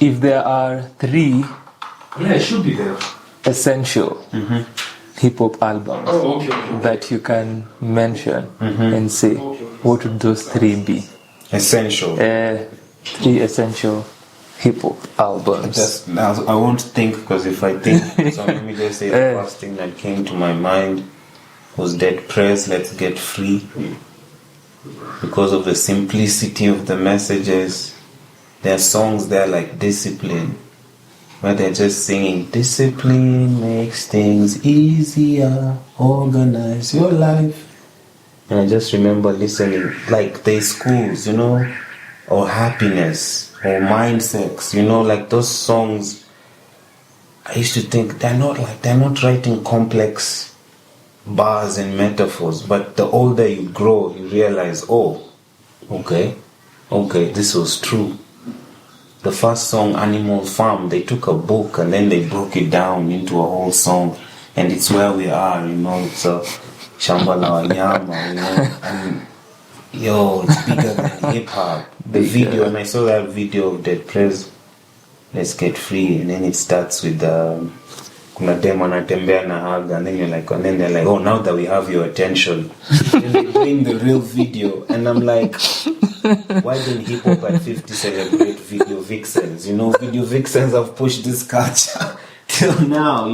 if there are 3 it should be there. essential hip hop albums Okay. that you can mention and say, what would those 3 be? Essential. 3 essential hip hop albums. Just now, I won't think, because if I think, so let me just say the first thing that came to my mind was Dead Prez, Let's Get Free, because of the simplicity of the messages. There are songs there like Discipline, where they're just singing, discipline makes things easier, organize your life. And I just remember listening, like there's schools, or happiness, or mind sex, like those songs. I used to think they're not writing complex bars and metaphors, but the older you grow, you realize, okay, this was true. The first song, Animal Farm, they took a book and then they broke it down into a whole song, and it's where we are, it's a Shamba la Wanyama, and it's bigger than hip hop. The video, and I saw that video of Dead Prez, Let's Get Free, and then it starts with kuna demo anatembea na hug, and then they're like, oh, now that we have your attention, and they're doing the real video, and I'm like, why didn't hip hop at 50 celebrate video vixens? Video vixens have pushed this culture till now.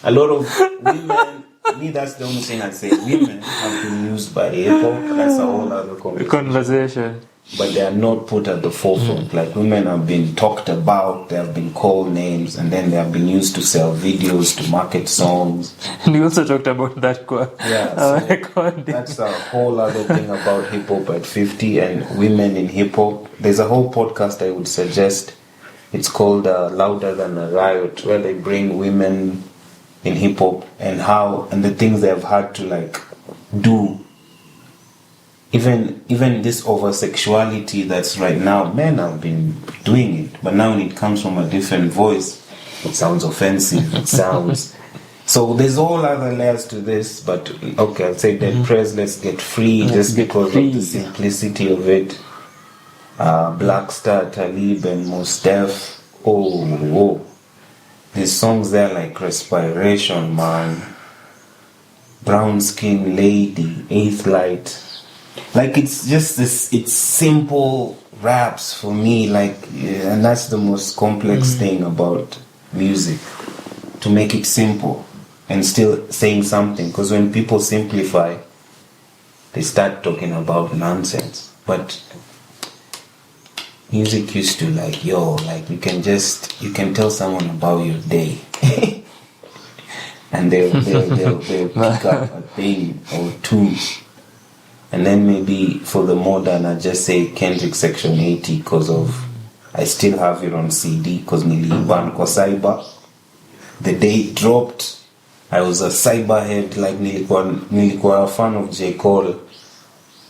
A lot of women. Me, that's the only thing I'd say. Women have been used by hip hop. That's a whole other conversation. But they are not put at the forefront. Like, women have been talked about, they have been called names, and then they have been used to sell videos, to market songs. And you also talked about that quote. Yeah, that's a whole other thing about hip hop at 50 and women in hip hop. There's a whole podcast I would suggest. It's called Louder Than a Riot, where they bring women in hip hop and the things they've had to do. Even this over sexuality that's right now, men have been doing it, but now when it comes from a different voice, it sounds offensive. So there's all other layers to this, but okay, I'll say Dead Prez, Let's Get Free, because of the simplicity of it. Black Star, Talib, and Mos Def. Oh, there's songs there like Respiration, man. Brown Skin Lady, Eighth Light. It's just it's simple raps for me, and that's the most complex thing about music, to make it simple and still saying something, because when people simplify, they start talking about nonsense. But music used to you can tell someone about your day and they'll pick up a thing or two. And then maybe for the modern, I just say Kendrick Section 80, because I still have it on CD, because niliiban kwa cyber. The day it dropped, I was a cyber head, nilikuwa a fan of J. Cole.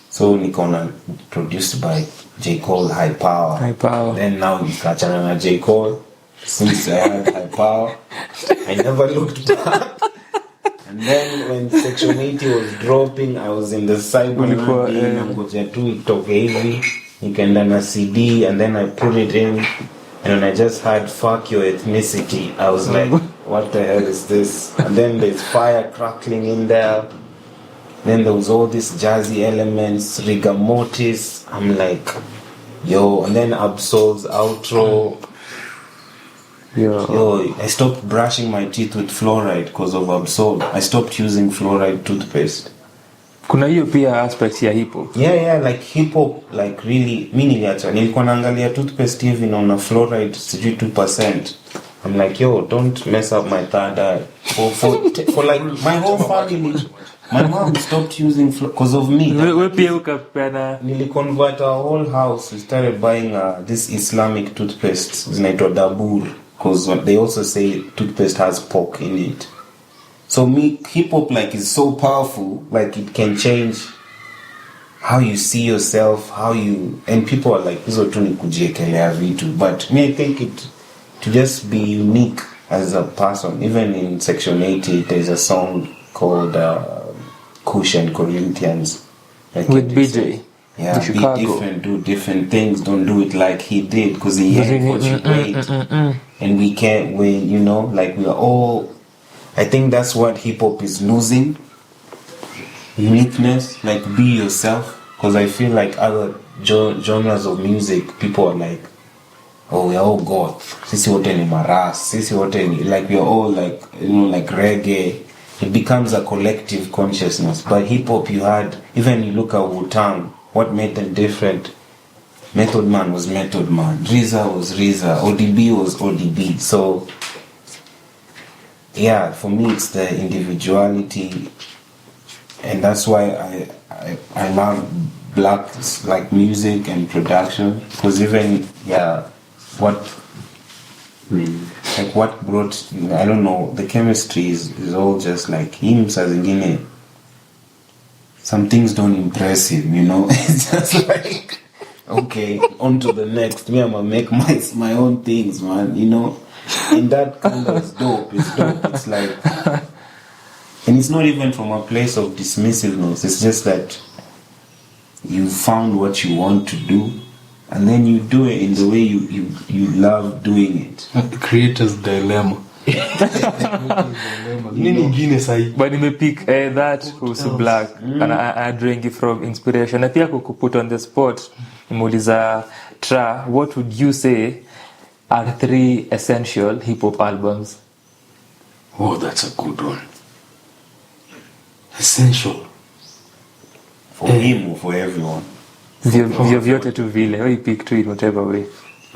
So nikona produced by J. Cole, High Power. Then now nikachana na J. Cole. Since I had High Power, I never looked back. And then when Section 80 was dropping, I was in the cyber nangoja tu itoke hivi, nikaenda na CD, and then I put it in, and when I just had Fuck Your Ethnicity, I was like, what the hell is this? And then there's fire crackling in there. Then there was all these jazzy elements, rigor mortis. I'm like, yo, and then Absol's outro. Yo, I stopped brushing my teeth with fluoride because of Absol. I stopped using fluoride toothpaste. Kuna hiyo pia aspects ya hip hop. Yeah, like hip hop, really, mimi nilikuwa naangalia toothpaste hivi na una fluoride sijui 2%. I'm like, yo, don't mess up my third eye. For like my whole family. My mom stopped using because of me. Niliconvert our whole house. We started buying this Islamic toothpaste zinaitwa Dabur, because they also say toothpaste has pork in it. So hip hop is so powerful, it can change how you see yourself, and people are like, hizo tu ni kujiekelea vitu. But me, I think to just be unique as a person. Even in Section 80, there's a song called Kush and Corinthians. With BJ. Yeah, be Chicago. different, do different things. Don't do it like he did, because he had what you wait. And we can't win, you know, like we are all. I think that's what hip hop is losing. Uniqueness, like be yourself. Because I feel like other genres of music, people are like, oh, we're all goth. Sisi wote ni maras. Sisi wote ni, like we're all like, you know, like reggae. It becomes a collective consciousness. But hip hop, you had, even you look at Wu-Tang, what made them different? Method Man was Method Man. RZA was RZA. ODB was ODB. So, yeah, for me it's the individuality, and that's why I love Blaq's like music and production, because even what brought, I don't know, the chemistry is all just like him. Some things don't impress him, you know. It's just like, okay, on to the next. Me, I'm gonna make my own things, man, you know. And that kind of is dope. It's dope. It's like, and it's not even from a place of dismissiveness. It's just that you found what you want to do, and then you do it in the way you love doing it. The creator's dilemma. Nini ingine sahi? But nimepick that kuhusu Blaq, and I drawing it from inspiration. Na pia kukuput on the spot, nimeuliza Tra, what would you say are 3 essential hip hop albums? Oh, that's a good one. Essential. For him or for everyone. Vyote tu vile, or you pick 2 in whatever way.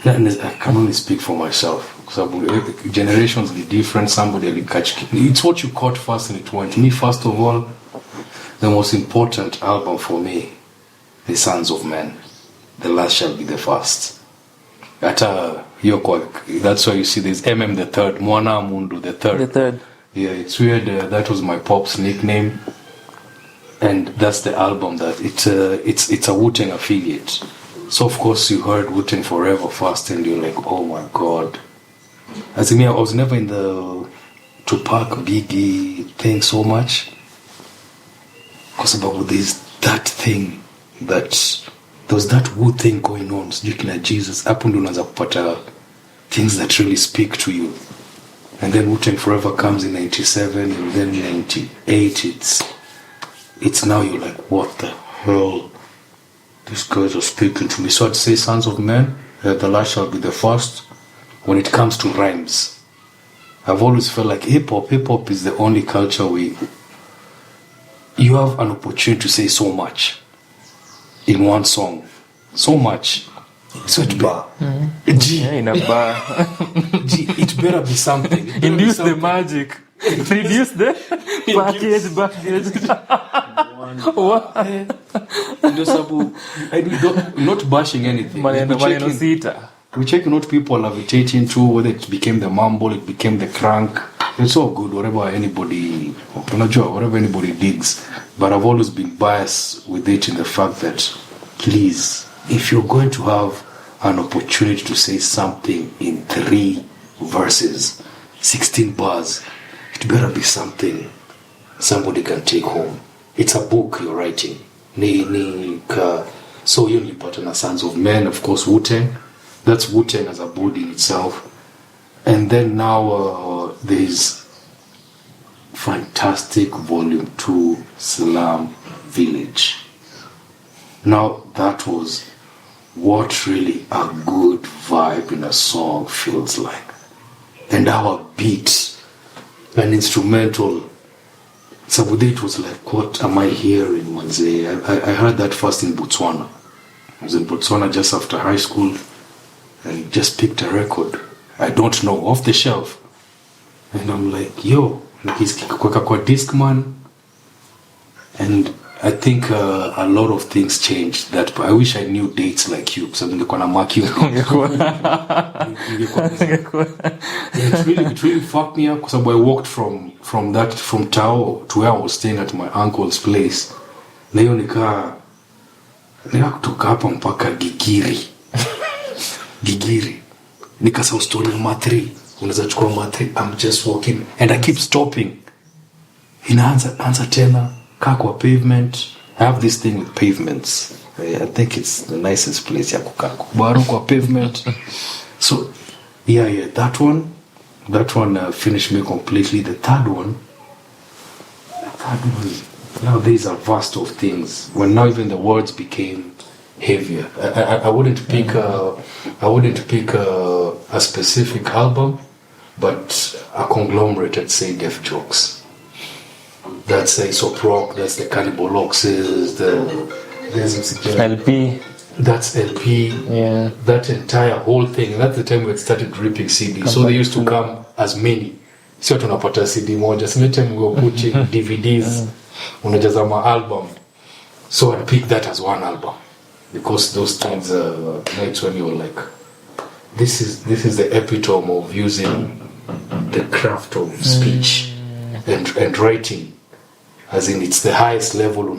I can only speak for myself. Because generations are different. Somebody will catch. It's what you caught first and it went. Me, first of all, the most important album for me, The Sons of Men. The last shall be the first. That's why you see this MM the third, Mwana Mundu the third. The third. Yeah, it's weird. That was my pop's nickname, and that's the album that it's a Wu-Tang affiliate. So of course you heard Wu-Tang Forever first, and you're like, oh my god. As in me, I was never in the Tupac Biggie thing so much, because about this that thing that there was that Wu thing going on. Sijui kina Jesus hapo ndio unaanza kupata things that really speak to you. And then Wu-Tang Forever comes in 97, and then 98 it's now you're like, what the hell, these guys are speaking to me. So I'd say Sons of Men, the last shall be the first. When it comes to rhymes, I've always felt like hip hop is the only culture where you have an opportunity to say so much in one song, so much. So it In a bar. it better be something. Induce the magic. Reduce the package. Not bashing anything. Maneno sita. We check what people are levitating to, whether it became the mumble, it became the crank. It's all good, whatever anybody digs. But I've always been biased with it in the fact that, please, if you're going to have an opportunity to say something in 3 verses, 16 bars, it better be something somebody can take home. It's a book you're writing. So you only put on Sons of Men, of course, Wu-Tang. That's Wu-Tang as a body in itself. And then now there's fantastic Volume 2 Slum Village. Now that was what really a good vibe in a song feels like. And our beat, an instrumental, so with it was like, what am I hearing, Manze? I heard that first in Botswana. I was in Botswana just after high school and just picked a record. I don't know, off the shelf. And I'm like, yo, he's kwa Discman. And I think a lot of things changed. That I wish I knew dates like you, because I'm gonna mark you. It really fucked me up, because I walked from Tao to where I was staying at my uncle's place. Na hiyo nika kutoka hapa mpaka Gigiri. Nika saw story M3. Unaweza chukua M3. I'm just walking and I keep stopping. Inaanza tena kaa kwa pavement. I have this thing with pavements. I think it's the nicest place ya kukaa kubaru kwa pavement. So yeah, that one finished me completely. The third one, now these are vast of things. When now even the words became heavier. I wouldn't pick a specific album, but a conglomerate. I'd say Def Jokes. That's Aesop Rock. That's the Cannibal Oxes. There's LP. That's LP. Yeah. That entire whole thing. That's the time we had started ripping CDs. So they used to come as many. Sio tunapata CD moja. So the time we were putting DVDs. Unajaza ma album. So I'd pick that as one album. Because those times, nights when you were like, this is the epitome of using the craft of speech and writing. As in, it's the highest level.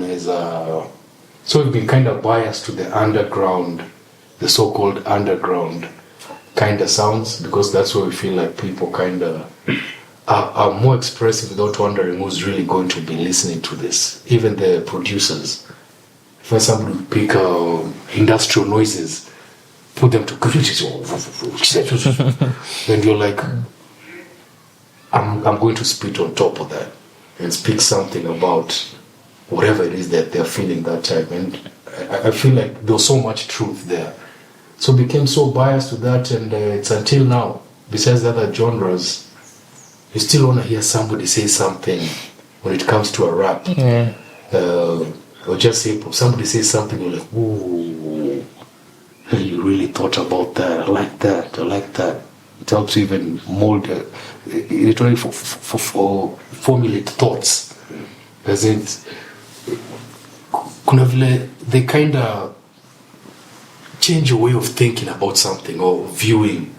So we've been kind of biased to the underground, the so-called underground kind of sounds, because that's where we feel like people kind of are more expressive without wondering who's really going to be listening to this. Even the producers. If somebody would pick industrial noises, put them to then you're like, I'm going to spit on top of that and speak something about whatever it is that they're feeling that time. And I feel like there was so much truth there. So became so biased to that, and it's until now, besides the other genres, you still want to hear somebody say something when it comes to a rap. Yeah. Or just say somebody says something, you're like, ooh, you really thought about that. I like that. It helps you even mold it only for formulate thoughts. As in, they kind of change your way of thinking about something or viewing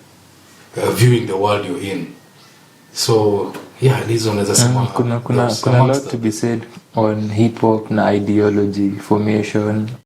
the world you're in. So yeah, these one is a kuna lot to be said on hip hop na ideology formation.